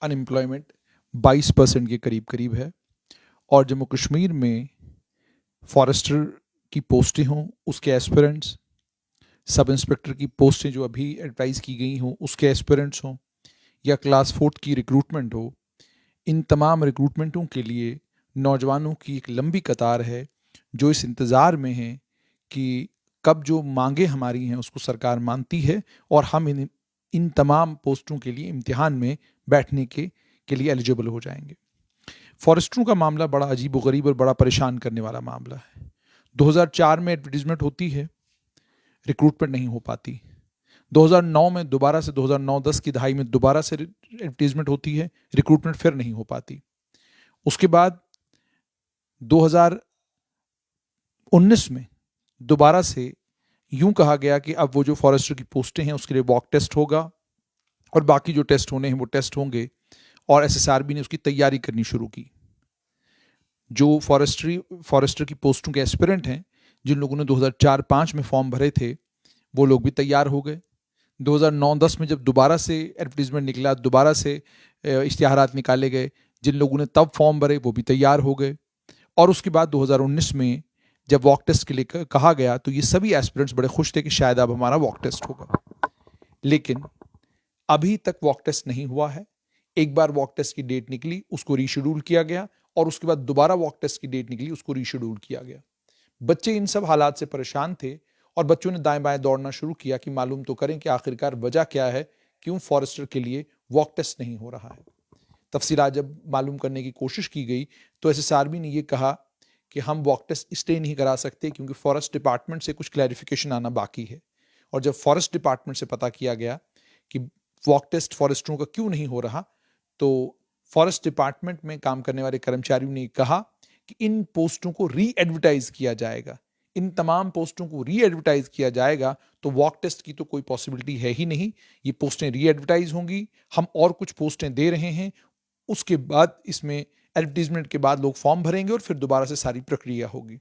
Unemployment 22% के करीब करीब है। और जम्मू कश्मीर में फॉरेस्टर की पोस्टें हों उसके एस्पिरेंट्स, सब इंस्पेक्टर की पोस्टें जो अभी एडवर्टाइज़ की गई हों उसके एस्पिरेंट्स हों, या क्लास 4 की रिक्रूटमेंट हो, इन तमाम रिक्रूटमेंटों के लिए नौजवानों की एक लंबी कतार है जो इस इंतज़ार में है कि कब जो मांगे हमारी हैं उसको सरकार मानती है और हम इन तमाम पोस्टों के लिए इम्तिहान में बैठने के लिए एलिजिबल हो जाएंगे। फॉरेस्टरों का मामला बड़ा अजीब व गरीब और बड़ा परेशान करने वाला मामला है। 2004 में एडवर्टीजमेंट होती है, रिक्रूटमेंट नहीं हो पाती। 2009 में दोबारा से 2009-10 की दहाई में दोबारा से एडवर्टीजमेंट होती है, रिक्रूटमेंट फिर नहीं हो पाती। उसके बाद 2019 में दोबारा से यूं कहा गया कि अब वो जो फॉरेस्टर की पोस्टें हैं उसके लिए वॉक टेस्ट होगा और बाकी जो टेस्ट होने हैं वो टेस्ट होंगे, और एसएसआरबी ने उसकी तैयारी करनी शुरू की। जो फॉरेस्टर की पोस्टों के एस्पिरेंट हैं, जिन लोगों ने 2004-05 में फॉर्म भरे थे, वो लोग भी तैयार हो गए। 2009-10 में जब दोबारा से एडवर्टीजमेंट निकला, दोबारा से इश्तिहारात निकाले गए, जिन लोगों ने तब फॉर्म भरे वो भी तैयार हो गए। और उसके बाद 2019 में जब वॉक टेस्ट के लिए कहा गया तो ये सभी एस्पिरेंट्स बड़े खुश थे कि शायद अब हमारा वॉक टेस्ट होगा, लेकिन अभी तक वॉक टेस्ट नहीं हुआ है। एक बार वॉक टेस्ट की डेट निकली, उसको रीशेड्यूल किया गया, और उसके बाद दोबारा वॉक टेस्ट की डेट निकली, उसको रीशेड्यूल किया गया। बच्चे इन सब हालात से परेशान थे और बच्चों ने दाएं बाएं दौड़ना शुरू किया कि मालूम तो करें कि आखिरकार वजह क्या है, क्यों फॉरेस्टर के लिए वॉक टेस्ट नहीं हो रहा है। तफसीलात जब मालूम करने की कोशिश की गई तो एसएसआरबी ने यह कहा कि हम वॉक टेस्ट इसलिए नहीं करा सकते क्योंकि फॉरेस्ट डिपार्टमेंट से कुछ क्लैरिफिकेशन आना बाकी है। और जब फॉरेस्ट डिपार्टमेंट से पता किया गया कि वॉक टेस्ट फॉरेस्टरों का क्यों नहीं हो रहा, तो फॉरेस्ट डिपार्टमेंट में काम करने वाले कर्मचारियों ने कहा कि इन पोस्टों को री एडवर्टाइज किया जाएगा, इन तमाम पोस्टों को री एडवर्टाइज किया जाएगा, तो वॉक टेस्ट की तो कोई पॉसिबिलिटी है ही नहीं। ये पोस्टें री एडवर्टाइज होंगी, हम और कुछ पोस्टें दे रहे हैं, उसके बाद इसमें एडवर्टीजमेंट के बाद लोग फॉर्म भरेंगे और फिर दोबारा से सारी प्रक्रिया होगी।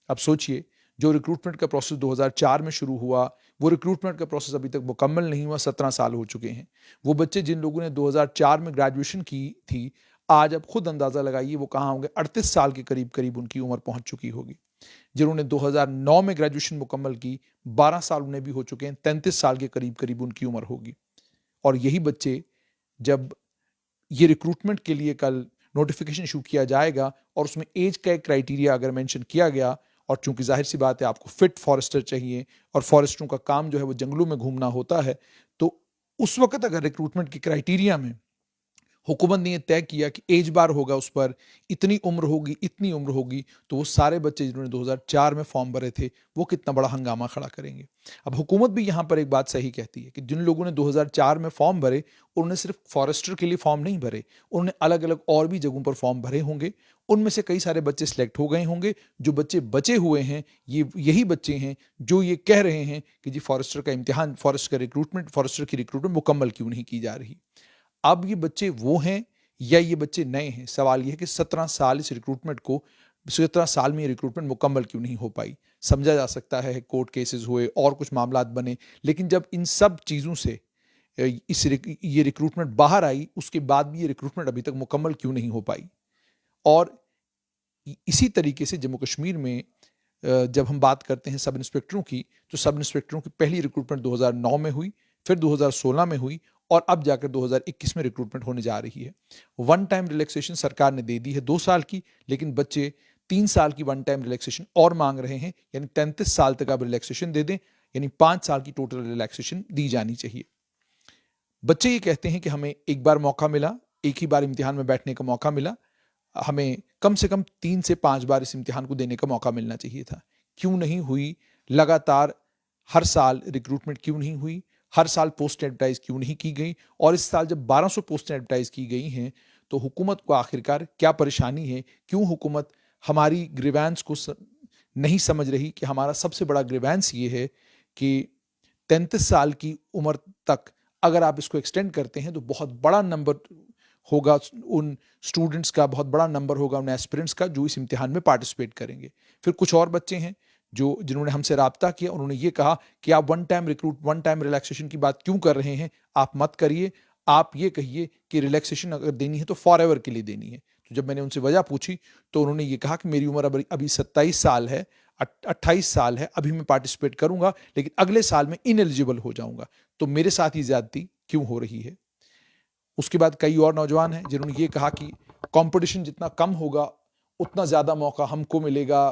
अब सोचिए, जो रिक्रूटमेंट का प्रोसेस 2004 में शुरू हुआ, वो रिक्रूटमेंट का प्रोसेस अभी तक मुकम्मल नहीं हुआ, 17 साल हो चुके हैं। वो बच्चे जिन लोगों ने 2004 में ग्रेजुएशन की थी, आज अब खुद अंदाज़ा लगाइए वो कहाँ होंगे, 38 साल के करीब करीब उनकी उम्र पहुंच चुकी होगी। जिन्होंने 2009 में ग्रेजुएशन मुकम्मल की, 12 साल उन्हें भी हो चुके हैं, 33 साल के करीब करीब उनकी उम्र होगी। और यही बच्चे जब ये रिक्रूटमेंट के लिए कल नोटिफिकेशन इशू किया जाएगा और उसमें एज का एक क्राइटेरिया अगर मेंशन किया गया, और चूंकि जाहिर सी बात है आपको फिट फॉरेस्टर चाहिए और फॉरेस्टरों का काम जो है वो जंगलों में घूमना होता है, तो उस वक्त अगर रिक्रूटमेंट की क्राइटेरिया में हुकूमत ने यह तय किया कि एज बार होगा उस पर, इतनी उम्र होगी, इतनी उम्र होगी, तो वो सारे बच्चे जिन्होंने 2004 में फॉर्म भरे थे वो कितना बड़ा हंगामा खड़ा करेंगे। अब हुकूमत भी यहाँ पर एक बात सही कहती है कि जिन लोगों ने 2004 में फॉर्म भरे उन्होंने सिर्फ फॉरेस्टर के लिए फॉर्म नहीं भरे, उन्होंने अलग अलग और भी जगहों पर फॉर्म भरे होंगे। उनमें से कई सारे बच्चे सिलेक्ट हो गए होंगे। जो बच्चे बचे हुए हैं ये यही बच्चे हैं जो ये कह रहे हैं कि जी फॉरेस्टर का इम्तिहान, फॉरेस्टर की रिक्रूटमेंट मुकम्मल क्यों नहीं की जा रही। अब ये बच्चे वो हैं या ये बच्चे नए हैं? सवाल ये है कि 17 साल इस रिक्रूटमेंट को 17 साल में ये रिक्रूटमेंट मुकम्मल क्यों नहीं हो पाई। समझा जा सकता है कोर्ट केसेस हुए और कुछ मामलात बने, लेकिन जब इन सब चीज़ों से ये रिक्रूटमेंट बाहर आई, उसके बाद भी ये रिक्रूटमेंट अभी तक मुकम्मल क्यों नहीं हो पाई। और इसी तरीके से जम्मू कश्मीर में जब हम बात करते हैं सब इंस्पेक्टरों की, तो सब इंस्पेक्टरों की पहली रिक्रूटमेंट 2009 में हुई, फिर 2016 में हुई और अब जाकर 2021 में रिक्रूटमेंट होने जा रही है। वन टाइम रिलैक्सेशन सरकार ने दे दी है 2 साल की, लेकिन बच्चे 3 साल की वन टाइम रिलैक्सेशन और मांग रहे हैं, यानी 33 साल तक आप रिलैक्सेशन दे दें, यानी 5 साल की टोटल रिलैक्सेशन दी जानी चाहिए। बच्चे ये कहते हैं कि हमें एक बार मौका मिला, एक ही बार इम्तिहान में बैठने का मौका मिला, हमें कम से कम 3 से 5 बार इस इम्तिहान को देने का मौका मिलना चाहिए था। क्यों नहीं हुई? लगातार हर साल रिक्रूटमेंट क्यों नहीं हुई? हर साल पोस्ट एडवर्टाइज क्यों नहीं की गई? और इस साल जब 1200 पोस्टें एडवर्टाइज की गई हैं, तो हुकूमत को आखिरकार क्या परेशानी है? क्यों हुकूमत हमारी ग्रीवेंस को नहीं समझ रही कि हमारा सबसे बड़ा ग्रीवेंस ये है कि 33 साल की उम्र तक अगर आप इसको एक्सटेंड करते हैं तो बहुत बड़ा नंबर होगा उन स्टूडेंट्स का, बहुत बड़ा नंबर होगा उन एस्पिरेंट्स का जो इस इम्तिहान में पार्टिसिपेट करेंगे। फिर कुछ और बच्चे हैं जिन्होंने हमसे रब्ता किया, उन्होंने ये कहा कि आप वन टाइम रिलैक्सेशन की बात क्यों कर रहे हैं, आप मत करिए, आप ये कहिए कि रिलैक्सेशन अगर देनी है तो फॉर एवर के लिए देनी है। तो जब मैंने उनसे वजह पूछी तो उन्होंने ये कहा कि मेरी उम्र अभी 27 साल है, 28 साल है, अभी मैं पार्टिसिपेट करूंगा लेकिन अगले साल में इनएलिजिबल हो जाऊंगा, तो मेरे साथ ही ज्यादती क्यों हो रही है। उसके बाद कई और नौजवान हैं जिन्होंने ये कहा कि कंपटीशन जितना कम होगा उतना ज़्यादा मौका हमको मिलेगा,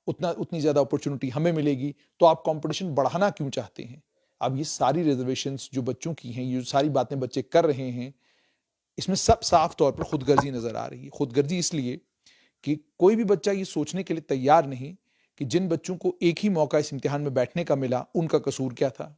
उतनी ज़्यादा अपॉर्चुनिटी हमें मिलेगी, तो आप कंपटीशन बढ़ाना क्यों चाहते हैं। अब ये सारी रिजर्वेशंस जो बच्चों की हैं, ये सारी बातें बच्चे कर रहे हैं, इसमें सब साफ तौर पर खुदगर्जी नज़र आ रही है। खुदगर्जी इसलिए कि कोई भी बच्चा ये सोचने के लिए तैयार नहीं कि जिन बच्चों को एक ही मौका इस इम्तिहान में बैठने का मिला उनका कसूर क्या था,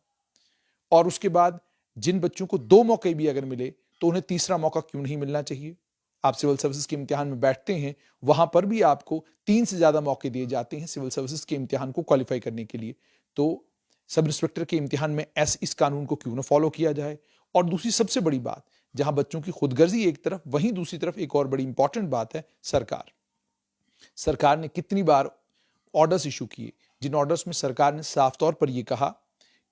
और उसके बाद जिन बच्चों को 2 मौके भी अगर मिले तो उन्हें तीसरा मौका क्यों नहीं मिलना चाहिए। आप सिविल सर्विसेज के इम्तिहान में बैठते हैं, वहां पर भी आपको 3 से ज्यादा मौके दिए जाते हैं सिविल सर्विसेज के इम्तिहान को क्वालिफाई करने के लिए। तो सब इंस्पेक्टर के इम्तिहान में इस कानून को क्यों ना फॉलो किया जाए। और दूसरी सबसे बड़ी बात, जहां बच्चों की खुदगर्जी एक तरफ, वहीं दूसरी तरफ एक और बड़ी इंपॉर्टेंट बात है, सरकार ने कितनी बार ऑर्डर्स इशू किए, जिन ऑर्डर्स में सरकार ने साफ तौर पर यह कहा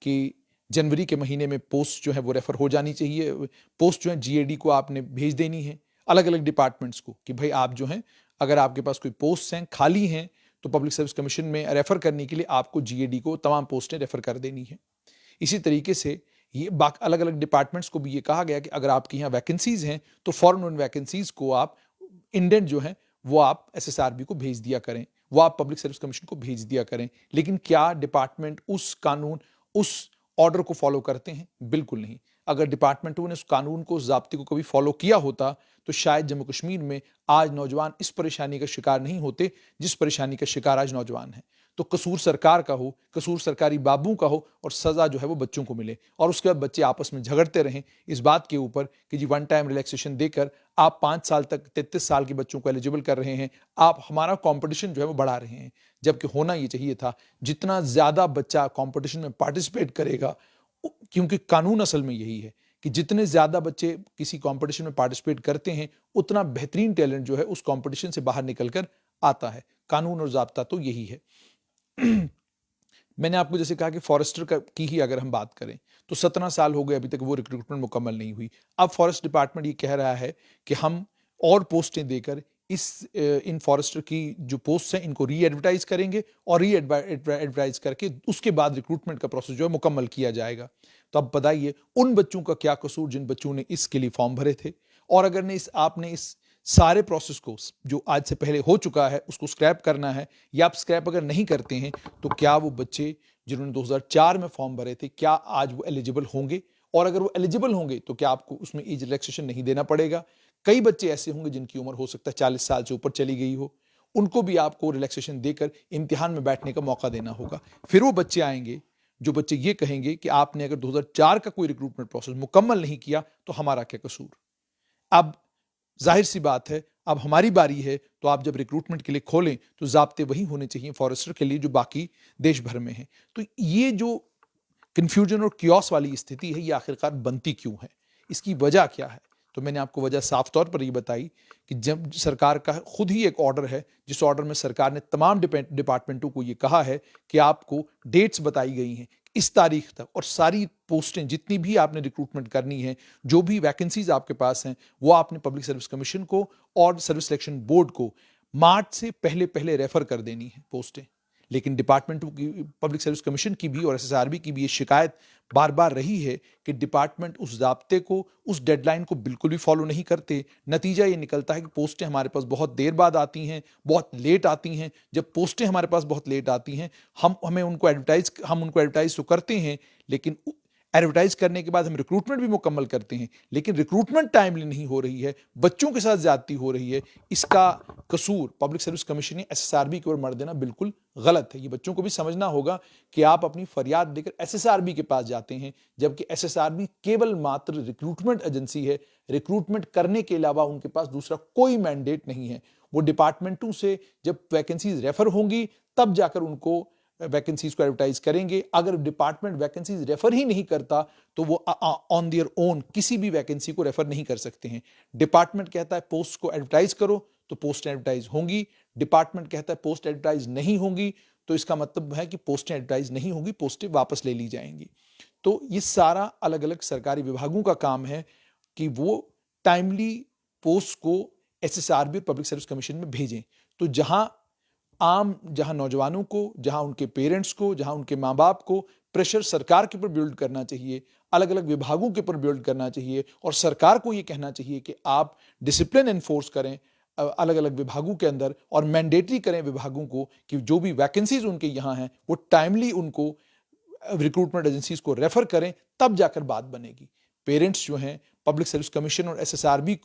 कि जनवरी के महीने में पोस्ट जो है वो रेफर हो जानी चाहिए, पोस्ट जो है जीएडी को आपने भेज देनी है, अलग अलग डिपार्टमेंट्स को, कि भाई आप जो हैं अगर आपके पास कोई पोस्ट हैं खाली हैं तो पब्लिक सर्विस कमीशन में रेफर करने के लिए आपको जीएडी को तमाम पोस्टें रेफर कर देनी है। इसी तरीके से ये अलग अलग डिपार्टमेंट्स को भी ये कहा गया कि अगर आपके यहाँ वैकेंसीज हैं तो फॉरन उन वैकेंसीज को आप इंडेंट जो है वो आप एसएसआरबी को भेज दिया करें, वो आप पब्लिक सर्विस कमीशन को भेज दिया करें। लेकिन क्या डिपार्टमेंट उस कानून, उस ऑर्डर को फॉलो करते हैं? बिल्कुल नहीं। अगर डिपार्टमेंटों ने उस कानून को, उस ज़ाब्ते को कभी फॉलो किया होता तो शायद जम्मू कश्मीर में आज नौजवान इस परेशानी का शिकार नहीं होते जिस परेशानी का शिकार आज नौजवान है। तो कसूर सरकार का हो, कसूर सरकारी बाबू का हो, और सजा जो है वो बच्चों को मिले, और उसके बाद बच्चे आपस में झगड़ते रहें इस बात के ऊपर कि जी वन टाइम रिलैक्सेशन देकर आप 5 साल तक 33 साल के बच्चों को एलिजिबल कर रहे हैं, आप हमारा कंपटीशन जो है वो बढ़ा रहे हैं। जबकि होना ये चाहिए था जितना ज्यादा बच्चा कंपटीशन में पार्टिसिपेट करेगा, क्योंकि कानून असल में यही है कि जितने ज्यादा बच्चे किसी कंपटीशन में पार्टिसिपेट करते हैं उतना बेहतरीन टैलेंट जो है उस कंपटीशन से बाहर निकलकर आता है। कानून और ज़ाब्ता तो यही है। मैंने आपको जैसे कहा कि फॉरेस्टर की ही अगर हम बात करें तो 17 साल हो गए, अभी तक वो रिक्रूटमेंट मुकम्मल नहीं हुई। अब फॉरेस्ट डिपार्टमेंट ये कह रहा है कि हम और पोस्टें देकर इन फॉरेस्टर की जो पोस्ट हैं इनको री एडवर्टाइज करेंगे, और री एडवर्टाइज करके उसके बाद रिक्रूटमेंट का प्रोसेस जो है मुकम्मल किया जाएगा। तो अब बताइए उन बच्चों का क्या कसूर जिन बच्चों ने इसके लिए फॉर्म भरे थे। और अगर आपने इस सारे प्रोसेस को जो आज से पहले हो चुका है उसको स्क्रैप करना है, या आप स्क्रैप अगर नहीं करते हैं तो क्या वो बच्चे जिन्होंने 2004 में फॉर्म भरे थे क्या आज वो एलिजिबल होंगे? और अगर वो एलिजिबल होंगे तो क्या आपको उसमें एज रिलैक्सेशन नहीं देना पड़ेगा? कई बच्चे ऐसे होंगे जिनकी उम्र हो सकता है 40 साल से ऊपर चली गई हो, उनको भी आपको रिलैक्सेशन देकर इम्तिहान में बैठने का मौका देना होगा। फिर वो बच्चे आएंगे जो बच्चे ये कहेंगे कि आपने अगर 2004 का कोई रिक्रूटमेंट प्रोसेस मुकम्मल नहीं किया तो हमारा क्या कसूर। अब जाहिर सी बात है अब हमारी बारी है, तो आप जब रिक्रूटमेंट के लिए खोलें तो ज़ाब्ते वही होने चाहिए फॉरेस्टर के लिए जो बाकी देश भर में है। तो ये जो कन्फ्यूजन और क्योस वाली स्थिति है ये आखिरकार बनती क्यों है, इसकी वजह क्या है? तो मैंने आपको वजह साफ तौर पर ये बताई कि जब सरकार का खुद ही एक ऑर्डर है जिस ऑर्डर में सरकार ने तमाम डिपार्टमेंटों को ये कहा है कि आपको डेट्स बताई गई हैं इस तारीख तक, और सारी पोस्टें जितनी भी आपने रिक्रूटमेंट करनी है, जो भी वैकेंसीज आपके पास हैं, वो आपने पब्लिक सर्विस कमीशन को और सर्विस सिलेक्शन बोर्ड को मार्च से पहले पहले रेफर कर देनी है पोस्टें। लेकिन डिपार्टमेंटों की, पब्लिक सर्विस कमीशन की भी और एसएसआरबी की भी ये शिकायत बार बार रही है कि डिपार्टमेंट उस ज़ाब्ते को, उस डेडलाइन को बिल्कुल भी फॉलो नहीं करते। नतीजा ये निकलता है कि पोस्टें हमारे पास बहुत देर बाद आती हैं, बहुत लेट आती हैं। जब पोस्टें हमारे पास बहुत लेट आती हैं, हम उनको एडवर्टाइज तो करते हैं, लेकिन एडवर्टाइज करने के बाद हम रिक्रूटमेंट भी मुकम्मल करते हैं, लेकिन रिक्रूटमेंट टाइमली नहीं हो रही है, बच्चों के साथ ज्यादती हो रही है। इसका कसूर पब्लिक सर्विस कमीशन ने एसएसआरबी की ओर मर देना बिल्कुल गलत है। ये बच्चों को भी समझना होगा कि आप अपनी फरियाद देकर एसएसआरबी के पास जाते हैं, जबकि एसएसआरबी केवल मात्र रिक्रूटमेंट एजेंसी है। रिक्रूटमेंट करने के अलावा उनके पास दूसरा कोई मैंडेट नहीं है। वो डिपार्टमेंटों से जब वैकेंसीज रेफर होंगी तब जाकर उनको वैकेंसीज को एडवर्टाइज करेंगे। अगर डिपार्टमेंट वैकेंसीज रेफर ही नहीं करता तो वो ऑन देयर ओन किसी भी वैकेंसी को रेफर नहीं कर सकते हैं। डिपार्टमेंट कहता है पोस्ट को एडवर्टाइज करो तो पोस्ट एडवर्टाइज होंगी, डिपार्टमेंट कहता है पोस्ट एडवर्टाइज नहीं होंगी तो इसका मतलब है कि पोस्टें एडवर्टाइज नहीं होंगी, पोस्टें वापस ले ली जाएंगी। तो ये सारा अलग अलग सरकारी विभागों का काम है कि वो टाइमली पोस्ट को एसएसआरबी और पब्लिक सर्विस कमीशन में भेजें। तो जहां नौजवानों को, जहां उनके पेरेंट्स को, जहां उनके माँ बाप को प्रेशर सरकार के ऊपर बिल्ड करना चाहिए, अलग अलग विभागों के ऊपर बिल्ड करना चाहिए और सरकार को ये कहना चाहिए कि आप डिसिप्लिन एनफोर्स करें अलग अलग विभागों के अंदर और मैंडेटरी करें विभागों को कि जो भी वैकेंसीज उनके यहाँ हैं वो टाइमली उनको रिक्रूटमेंट एजेंसीज को रेफर करें, तब जाकर बात बनेगी। पेरेंट्स जो हैं पब्लिक सर्विस कमीशन और एसएसआरबी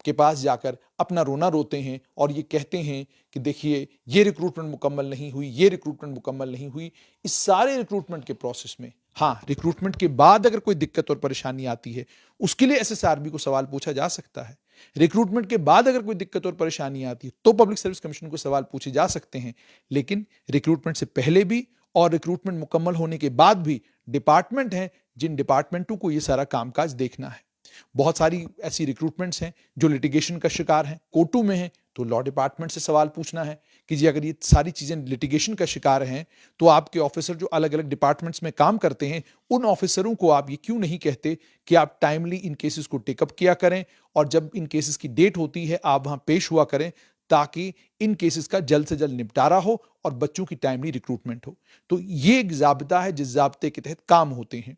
के पास जाकर अपना रोना रोते हैं और ये कहते हैं कि देखिए ये रिक्रूटमेंट मुकम्मल नहीं हुई, ये रिक्रूटमेंट मुकम्मल नहीं हुई। इस सारे रिक्रूटमेंट के प्रोसेस में, हाँ, रिक्रूटमेंट के बाद अगर कोई दिक्कत और परेशानी आती है उसके लिए एसएसआरबी को सवाल पूछा जा सकता है। रिक्रूटमेंट के बाद अगर कोई दिक्कत और परेशानी आती है तो पब्लिक सर्विस कमीशन को सवाल पूछे जा सकते हैं। लेकिन रिक्रूटमेंट से पहले भी और रिक्रूटमेंट मुकम्मल होने के बाद भी डिपार्टमेंट हैं जिन डिपार्टमेंटों को ये सारा कामकाज देखना है। बहुत सारी ऐसी रिक्रूटमेंट्स हैं जो लिटिगेशन का शिकार हैं, कोर्टों में हैं, तो लॉ डिपार्टमेंट से सवाल पूछना है कि जी अगर ये सारी चीजें लिटिगेशन का शिकार हैं तो आपके ऑफिसर जो अलग अलग डिपार्टमेंट्स में काम करते हैं उन ऑफिसरों को आप ये क्यों नहीं कहते कि आप टाइमली इन केसेस को टेकअप किया करें और जब इन केसेस की डेट होती है आप वहां पेश हुआ करें ताकि इन केसेस का जल्द से जल्द निपटारा हो और बच्चों की टाइमली रिक्रूटमेंट हो। तो ये एक जाब्ता है जिस जाब्ते के तहत काम होते हैं।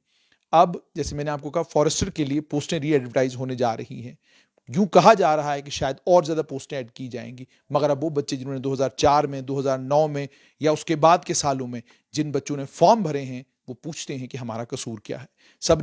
अब जैसे मैंने आपको कहा फॉरेस्टर के लिए पोस्टें री एडवर्टाइज होने जा रही हैं। यूं कहा जा रहा है कि शायद और ज्यादा पोस्टें ऐड की जाएंगी, मगर अब वो बच्चे जिन्होंने 2004 में, 2009 में या उसके बाद के सालों में जिन बच्चों ने फॉर्म भरे हैं वो पूछते हैं कि हमारा कसूर क्या है। सब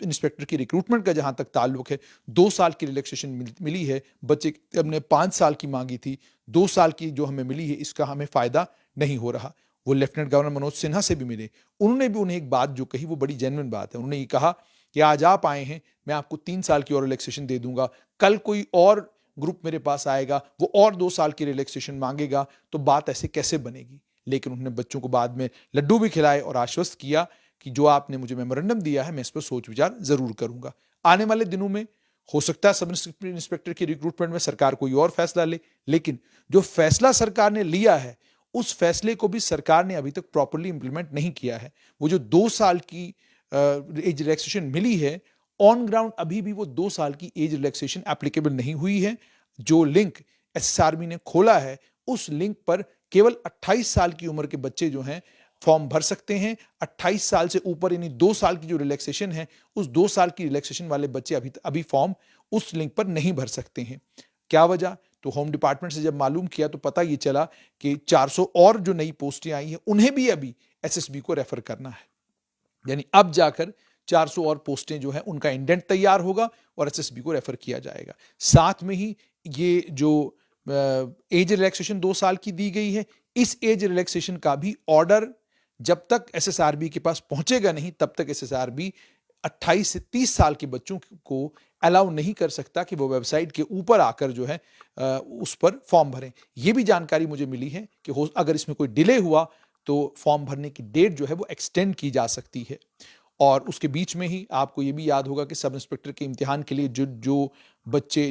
इंस्पेक्टर की रिक्रूटमेंट का जहां तक ताल्लुक है 2 साल की रिलैक्सेशन मिली है। बच्चे हमने 5 साल की मांगी थी, 2 साल की जो हमें मिली है इसका हमें फायदा नहीं हो रहा। वो लेफ्टिनेंट गवर्नर मनोज सिन्हा से भी मिले, उन्होंने भी उन्हें एक बात जो कही वो बड़ी जेन्युइन बात है। उन्होंने ये कहा कि आज आप आए हैं, मैं आपको 3 साल की और रिलैक्सेशन दे दूंगा, कल कोई और ग्रुप मेरे पास आएगा वो और 2 साल की रिलैक्सेशन मांगेगा, तो बात ऐसे कैसे बनेगी। लेकिन उन्होंने बच्चों को बाद में लड्डू भी खिलाए और आश्वस्त किया कि जो आपने मुझे मेमोरेंडम दिया है मैं इस पर सोच विचार जरूर करूंगा। आने वाले दिनों में हो सकता है सब इंस्पेक्टर की रिक्रूटमेंट में सरकार कोई और फैसला ले, लेकिन जो फैसला सरकार ने लिया है उस फैसले को भी सरकार ने अभी तक प्रॉपर्ली इंप्लीमेंट नहीं किया है। वो जो 2 साल की एज रिलैक्सेशन मिली है ऑन ग्राउंड अभी भी वो 2 साल की एज रिलैक्सेशन एप्लीकेबल नहीं हुई है। जो लिंक एसएसआरबी ने खोला है उस लिंक पर केवल 28 साल की उम्र के बच्चे जो हैं फॉर्म भर सकते हैं। 28 साल से ऊपर यानी 2 साल की जो रिलैक्सेशन है उस 2 साल की रिलैक्सेशन वाले बच्चे अभी फॉर्म उस लिंक पर नहीं भर सकते हैं। क्या वजह? तो होम डिपार्टमेंट से जब मालूम किया तो पता ये चला कि 400 और जो नई पोस्टें आई हैं उन्हें भी अभी एसएसबी को रेफर करना है। यानी अब जाकर 400 और पोस्टें जो है उनका इंडेंट तैयार होगा और एसएसबी को रेफर किया जाएगा। साथ में ही ये जो एज रिलैक्सेशन 2 साल की दी गई है, इस एज रिलैक्सेशन का भी ऑर्डर जब तक एसएसआरबी के पास पहुंचेगा नहीं तब तक एसएसआरबी 28 से 30 साल के बच्चों को अलाउ नहीं कर सकता कि वो वेबसाइट के ऊपर आकर जो है उस पर फॉर्म भरें। ये भी जानकारी मुझे मिली है कि अगर इसमें कोई डिले हुआ तो फॉर्म भरने की डेट जो है वो एक्सटेंड की जा सकती है। और उसके बीच में ही आपको ये भी याद होगा कि सब इंस्पेक्टर के इम्तिहान के लिए जो बच्चे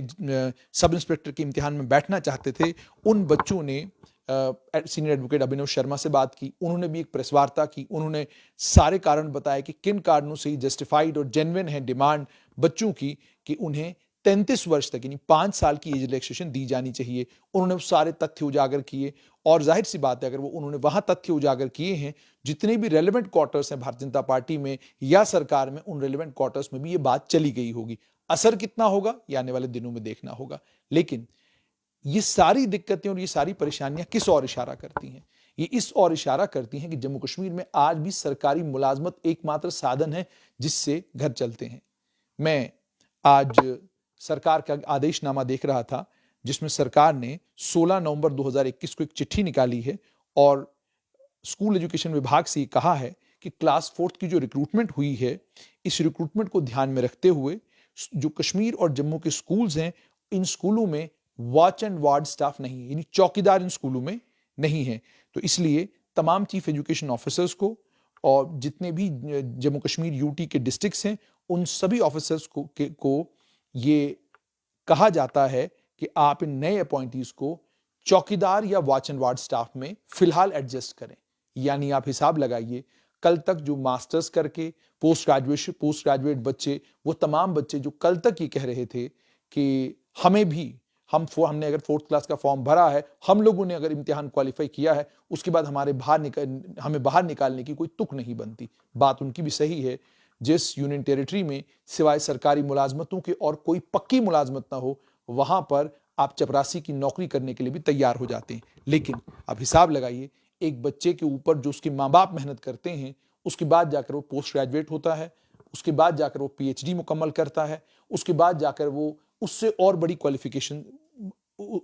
सब इंस्पेक्टर के इम्तिहान में बैठना चाहते थे उन बच्चों ने सीनियर एडवोकेट अभिनव शर्मा से बात की। उन्होंने भी एक प्रेस वार्ता की, उन्होंने सारे कारण बताए कि किन कारणों से जस्टिफाइड और जेन्युइन है डिमांड बच्चों की कि उन्हें 33 वर्ष तक यानी 5 साल की एज रिलैक्सेशन दी जानी चाहिए। उन्होंने सारे तथ्य उजागर किए और जाहिर सी बात है अगर वो उन्होंने वहां तथ्य उजागर किए हैं, जितने भी रेलेवेंट क्वार्टर्स हैं भारतीय जनता पार्टी में या सरकार में, उन रेलेवेंट क्वार्टर्स में भी ये बात चली गई होगी। असर कितना होगा ये आने वाले दिनों में देखना होगा। लेकिन ये सारी दिक्कतें और ये सारी परेशानियां किस ओर इशारा करती हैं? ये इस ओर इशारा करती हैं कि जम्मू कश्मीर में आज भी सरकारी मुलाजमत एकमात्र साधन है जिससे घर चलते हैं। मैं आज सरकार का आदेशनामा देख रहा था जिसमें सरकार ने 16 नवंबर 2021 को एक चिट्ठी निकाली है और स्कूल एजुकेशन विभाग से कहा है कि क्लास 4th की जो रिक्रूटमेंट हुई है इस रिक्रूटमेंट को ध्यान में रखते हुए जो कश्मीर और जम्मू के स्कूल्स हैं इन स्कूलों में वॉच एंड वार्ड स्टाफ नहीं है, यानी चौकीदार इन स्कूलों में नहीं है। तो इसलिए तमाम चीफ एजुकेशन ऑफिसर्स को और जितने भी जम्मू कश्मीर यूटी के डिस्ट्रिक्ट्स हैं उन सभी ऑफिसर्स को ये कहा जाता है कि आप इन नए अपॉइंटीज को चौकीदार या वॉच एंड वार्ड स्टाफ में फिलहाल एडजस्ट करें। यानी आप हिसाब लगाइए, कल तक जो मास्टर्स करके पोस्ट ग्रेजुएट बच्चे, वो तमाम बच्चे जो कल तक ये कह रहे थे कि हमें भी हमने अगर 4th क्लास का फॉर्म भरा है, हम लोगों ने अगर इम्तिहान क्वालिफाई किया है, उसके बाद हमें बाहर निकालने की कोई तुक नहीं बनती। बात उनकी भी सही है। जिस यूनियन टेरिटरी में सिवाय सरकारी मुलाजमतों के और कोई पक्की मुलाजमत ना हो, वहां पर आप चपरासी की नौकरी करने के लिए भी तैयार हो जाते हैं। लेकिन अब हिसाब लगाइए, एक बच्चे के ऊपर जो उसके माँ बाप मेहनत करते हैं, उसके बाद जाकर वो पोस्ट ग्रेजुएट होता है, उसके बाद जाकर वो पीएचडी मुकम्मल करता है, उसके बाद जाकर वो उससे और बड़ी क्वालिफिकेशन,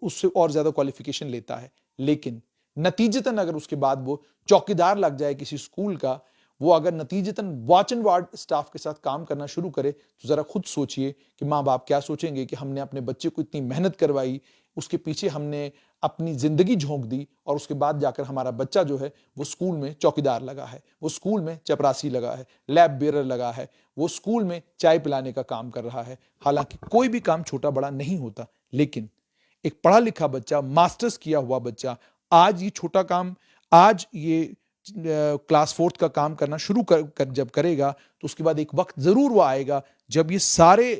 उससे और ज्यादा क्वालिफिकेशन लेता है। लेकिन नतीजतन अगर उसके बाद वो चौकीदार लग जाए किसी स्कूल का, वो अगर नतीजतन वॉच एंड वार्ड स्टाफ के साथ काम करना शुरू करे, तो जरा खुद सोचिए कि माँ बाप क्या सोचेंगे कि हमने अपने बच्चे को इतनी मेहनत करवाई, उसके पीछे हमने अपनी जिंदगी झोंक दी, और उसके बाद जाकर हमारा बच्चा जो है वो स्कूल में चौकीदार लगा है, वो स्कूल में चपरासी लगा है, लैब बेरर लगा है, वो स्कूल में चाय पिलाने का काम कर रहा है। हालांकि कोई भी काम छोटा बड़ा नहीं होता, लेकिन एक पढ़ा लिखा बच्चा, मास्टर्स किया हुआ बच्चा, आज ये छोटा काम, आज ये क्लास 4th का काम करना शुरू जब करेगा, तो उसके बाद एक वक्त जरूर वो आएगा जब ये सारे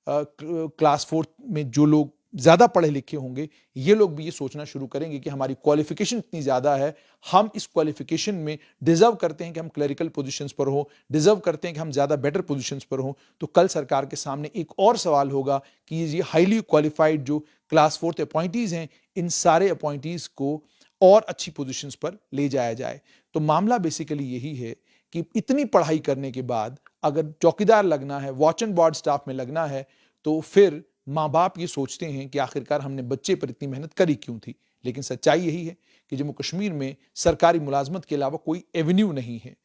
क्लास 4th में जो लोग ज्यादा पढ़े लिखे होंगे, ये लोग भी ये सोचना शुरू करेंगे कि हमारी क्वालिफिकेशन इतनी ज्यादा है, हम इस क्वालिफिकेशन में डिजर्व करते हैं कि हम क्लरिकल पोजीशंस पर हो, डिजर्व करते हैं कि हम ज्यादा बेटर पोजीशंस पर हो। तो कल सरकार के सामने एक और सवाल होगा कि ये हाईली क्वालिफाइड जो क्लास 4th अपॉइंटीज हैं, इन सारे अपॉइंटीज को और अच्छी पोजीशंस पर ले जाया जाए। तो मामला बेसिकली यही है कि इतनी पढ़ाई करने के बाद अगर चौकीदार लगना है, वॉच एंड वार्ड स्टाफ में लगना है, तो फिर माँ बाप ये सोचते हैं कि आखिरकार हमने बच्चे पर इतनी मेहनत करी क्यों थी। लेकिन सच्चाई यही है कि जम्मू कश्मीर में सरकारी मुलाजमत के अलावा कोई एवेन्यू नहीं है।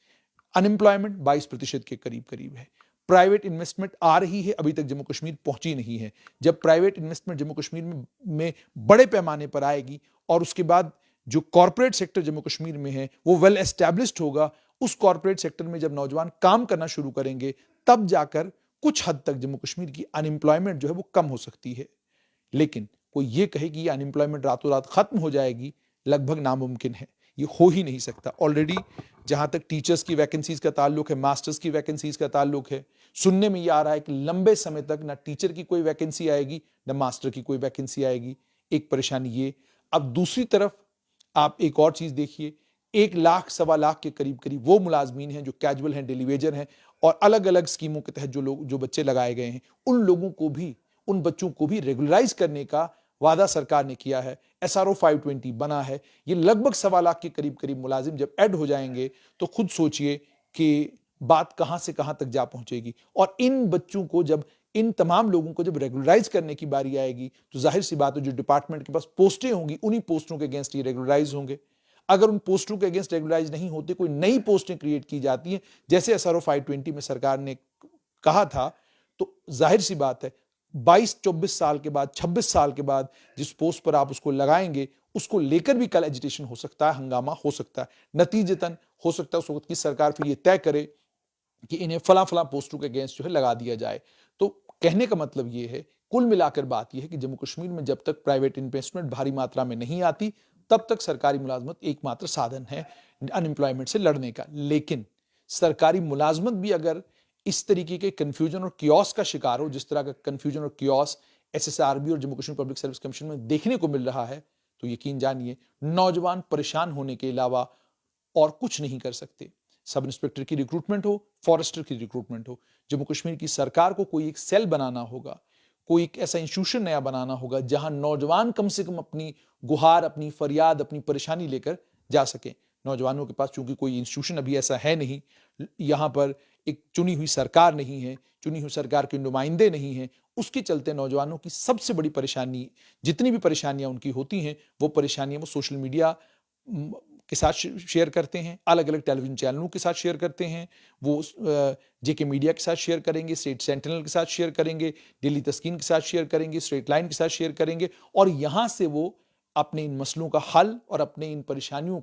अनएम्प्लॉयमेंट 22% के करीब करीब है। प्राइवेट इन्वेस्टमेंट आ रही है, अभी तक जम्मू कश्मीर पहुंची नहीं है। जब प्राइवेट इन्वेस्टमेंट जम्मू कश्मीर में बड़े पैमाने पर आएगी, और उसके बाद जो कॉर्पोरेट सेक्टर जम्मू कश्मीर में है वो वेल एस्टैब्लिश्ड होगा, उस कॉर्पोरेट सेक्टर में जब नौजवान काम करना शुरू करेंगे, तब जाकर कुछ हद तक जम्मू कश्मीर की अनएम्प्लॉयमेंट जो है वो कम हो सकती है। लेकिन कोई ये कहे कि ये अनएम्प्लॉयमेंट रातों रात खत्म हो जाएगी, लगभग नामुमकिन है। ये हो ही नहीं सकता। ऑलरेडी जहां तक टीचर्स की वैकेंसीज का ताल्लुक है, मास्टर्स की वैकेंसीज का ताल्लुक है, सुनने में ये आ रहा है कि लंबे समय तक ना टीचर की कोई वैकेंसी आएगी, ना मास्टर की कोई वैकेंसी आएगी। एक परेशानी ये। अब दूसरी तरफ आप एक और चीज देखिए, 1 लाख सवा लाख के करीब करीब वो मुलाजमीन हैं जो कैजुअल हैं, डेली वेजर हैं, और अलग अलग स्कीमों के तहत जो बच्चे लगाए गए हैं, उन लोगों को भी, उन बच्चों को भी रेगुलराइज करने का वादा सरकार ने किया है। SRO 520 बना है। ये लगभग सवा लाख के करीब करीब मुलाजिम जब ऐड हो जाएंगे, तो खुद सोचिए कि बात कहां से कहां तक जा पहुंचेगी। और इन बच्चों को जब, इन तमाम लोगों को जब रेगुलराइज करने की बारी आएगी, तो जाहिर सी बात है जो डिपार्टमेंट के पास पोस्टें होंगी, उन्हीं पोस्टों के अगेंस्ट ये रेगुलराइज होंगे। अगर उन पोस्टों के अगेंस्ट रेगुलराइज नहीं होते, कोई नई पोस्टें क्रिएट की जाती हैं, जैसे SRO 520 में सरकार ने कहा था, तो जाहिर सी बात है 22-24 साल के बाद, 26 साल के बाद जिस पोस्ट पर आप उसको लगाएंगे, उसको लेकर भी कल एजिटेशन हो सकता है, हंगामा हो सकता है। नतीजतन हो सकता है उस वक्त की सरकार फिर ये तय करे कि इन्हें फला फला पोस्टों के अगेंस्ट जो है लगा दिया जाए। तो कहने का मतलब ये है, कुल मिलाकर बात यह है कि जम्मू कश्मीर में जब तक प्राइवेट इन्वेस्टमेंट भारी मात्रा में नहीं आती, तब तक सरकारी मुलाजमत एकमात्र साधन है अनएम्प्लॉयमेंट से लड़ने का। लेकिन सरकारी मुलाजमत भी अगर इस तरीके के कंफ्यूजन और कियोस का शिकार हो, जिस तरह का कंफ्यूजन और कियोस SSRB और Jammu Kashmir public service commission में देखने को मिल रहा है, तो यकीन जानिए नौजवान परेशान होने के अलावा और कुछ नहीं कर सकते। सब इंस्पेक्टर की रिक्रूटमेंट हो, फॉरेस्टर की रिक्रूटमेंट हो, जम्मू कश्मीर की सरकार को कोई एक सेल बनाना होगा, कोई एक ऐसा इंस्टीट्यूशन नया बनाना होगा जहां नौजवान कम से कम अपनी गुहार, अपनी फरियाद, अपनी परेशानी लेकर जा सके। नौजवानों के पास चूंकि कोई इंस्टीट्यूशन अभी ऐसा है नहीं, यहां पर एक चुनी हुई सरकार नहीं है, चुनी हुई सरकार के नुमाइंदे नहीं हैं, उसके चलते नौजवानों की सबसे बड़ी परेशानी, जितनी भी परेशानियां उनकी होती हैं, वो परेशानियां वो सोशल मीडिया के साथ शेयर करते हैं, अलग अलग टेलीविजन चैनलों के साथ शेयर करते हैं, वो JK मीडिया के साथ शेयर करेंगे, स्टेट सेंटिनल के साथ शेयर करेंगे, डेली तस्कीन के साथ शेयर करेंगे, स्ट्रेट लाइन के साथ शेयर करेंगे, और यहां से वो अपने इन मसलों का हल और अपने इन परेशानियों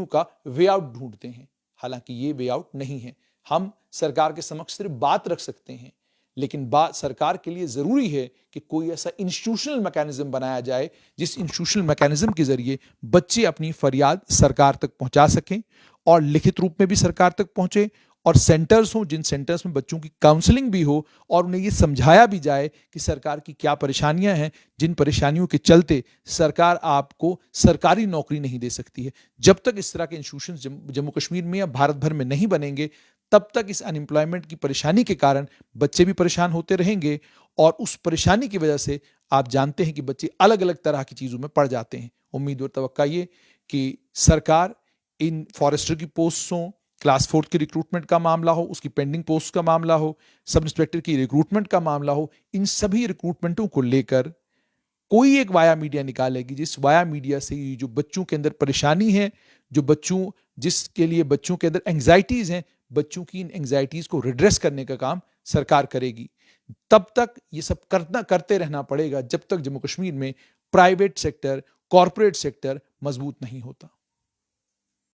का वे आउट ढूंढते हैं। हालांकि ये वे आउट नहीं है। हम सरकार के समक्ष सिर्फ बात रख सकते हैं, लेकिन बात सरकार के लिए ज़रूरी है कि कोई ऐसा इंस्टीट्यूशनल मैकेनिज्म बनाया जाए जिस इंस्टीट्यूशनल मैकेनिज्म के ज़रिए बच्चे अपनी फरियाद सरकार तक पहुंचा सकें और लिखित रूप में भी सरकार तक पहुंचे, और सेंटर्स हों जिन सेंटर्स में बच्चों की काउंसलिंग भी हो और उन्हें ये समझाया भी जाए कि सरकार की क्या परेशानियां हैं, जिन परेशानियों के चलते सरकार आपको सरकारी नौकरी नहीं दे सकती है। जब तक इस तरह के इंस्टीट्यूशन जम्मू कश्मीर में या भारत भर में नहीं बनेंगे, तब तक इस अनएम्प्लॉयमेंट की परेशानी के कारण बच्चे भी परेशान होते रहेंगे, और उस परेशानी की वजह से आप जानते हैं कि बच्चे अलग अलग तरह की चीज़ों में पड़ जाते हैं। उम्मीद और तवक्का ये कि सरकार इन फॉरेस्टर की पोस्ट हों, क्लास 4 की रिक्रूटमेंट का मामला हो, उसकी पेंडिंग पोस्ट का मामला हो, सब इंस्पेक्टर की रिक्रूटमेंट का मामला हो, इन सभी रिक्रूटमेंटों को लेकर कोई एक वाया मीडिया निकालेगी, जिस वाया मीडिया से ये जो बच्चों के अंदर परेशानी है, जो बच्चों जिसके लिए बच्चों के अंदर एंग्जाइटीज हैं, बच्चों की इन एंग्जाइटीज को रिड्रेस करने का काम सरकार करेगी। तब तक ये सब करते रहना पड़ेगा जब तक जम्मू कश्मीर में प्राइवेट सेक्टर, कॉरपोरेट सेक्टर मजबूत नहीं होता।